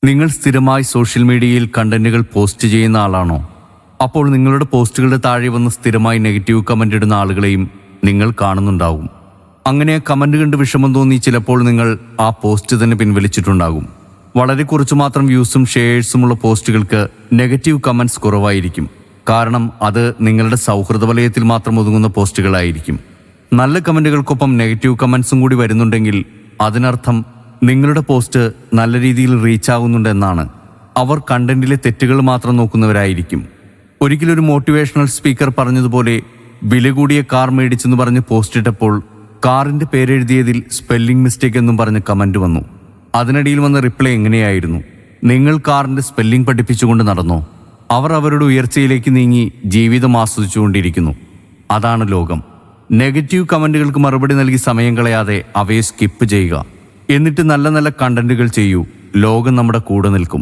നിങ്ങൾ സ്ഥിരമായി സോഷ്യൽ മീഡിയയിൽ കണ്ടന്റുകൾ പോസ്റ്റ് ചെയ്യുന്ന ആളാണോ? അപ്പോൾ നിങ്ങളുടെ പോസ്റ്റുകളുടെ താഴെ വന്ന് സ്ഥിരമായി നെഗറ്റീവ് കമൻ്റ് ഇടുന്ന ആളുകളെയും നിങ്ങൾ കാണുന്നുണ്ടാകും. അങ്ങനെ കമൻ്റ് കണ്ട് വിഷമം തോന്നി ചിലപ്പോൾ നിങ്ങൾ ആ പോസ്റ്റ് തന്നെ പിൻവലിച്ചിട്ടുണ്ടാകും. വളരെ കുറച്ചു മാത്രം വ്യൂസും ഷെയർസുമുള്ള പോസ്റ്റുകൾക്ക് നെഗറ്റീവ് കമൻറ്റ്സ് കുറവായിരിക്കും. കാരണം അത് നിങ്ങളുടെ സൗഹൃദ വലയത്തിൽ മാത്രം ഒതുങ്ങുന്ന പോസ്റ്റുകളായിരിക്കും. നല്ല കമൻറ്റുകൾക്കൊപ്പം നെഗറ്റീവ് കമൻറ്റ്സും കൂടി വരുന്നുണ്ടെങ്കിൽ അതിനർത്ഥം നിങ്ങളുടെ പോസ്റ്റ് നല്ല രീതിയിൽ റീച്ച് ആകുന്നുണ്ടെന്നാണ്. അവർ കണ്ടന്റിലെ തെറ്റുകൾ മാത്രം നോക്കുന്നവരായിരിക്കും. ഒരിക്കലൊരു മോട്ടിവേഷണൽ സ്പീക്കർ പറഞ്ഞതുപോലെ, വില കൂടിയ കാർ മേടിച്ചെന്ന് പറഞ്ഞ് പോസ്റ്റ് ഇട്ടപ്പോൾ കാറിൻ്റെ പേരെഴുതിയതിൽ സ്പെല്ലിംഗ് മിസ്റ്റേക്ക് എന്നും പറഞ്ഞ് കമൻറ്റ് വന്നു. അതിനിടയിൽ വന്ന റിപ്ലൈ എങ്ങനെയായിരുന്നു? നിങ്ങൾ കാറിൻ്റെ സ്പെല്ലിംഗ് പഠിപ്പിച്ചുകൊണ്ട് നടന്നോ? അവർ അവരുടെ ഉയർച്ചയിലേക്ക് നീങ്ങി ജീവിതം ആസ്വദിച്ചുകൊണ്ടിരിക്കുന്നു. അതാണ് ലോകം. നെഗറ്റീവ് കമൻറ്റുകൾക്ക് മറുപടി നൽകി സമയം കളയാതെ അവയെ സ്കിപ്പ് ചെയ്യുക. എന്നിട്ട് നല്ല നല്ല കണ്ടന്റുകൾ ചെയ്യൂ. ലോകം നമ്മുടെ കൂടെ നിൽക്കും.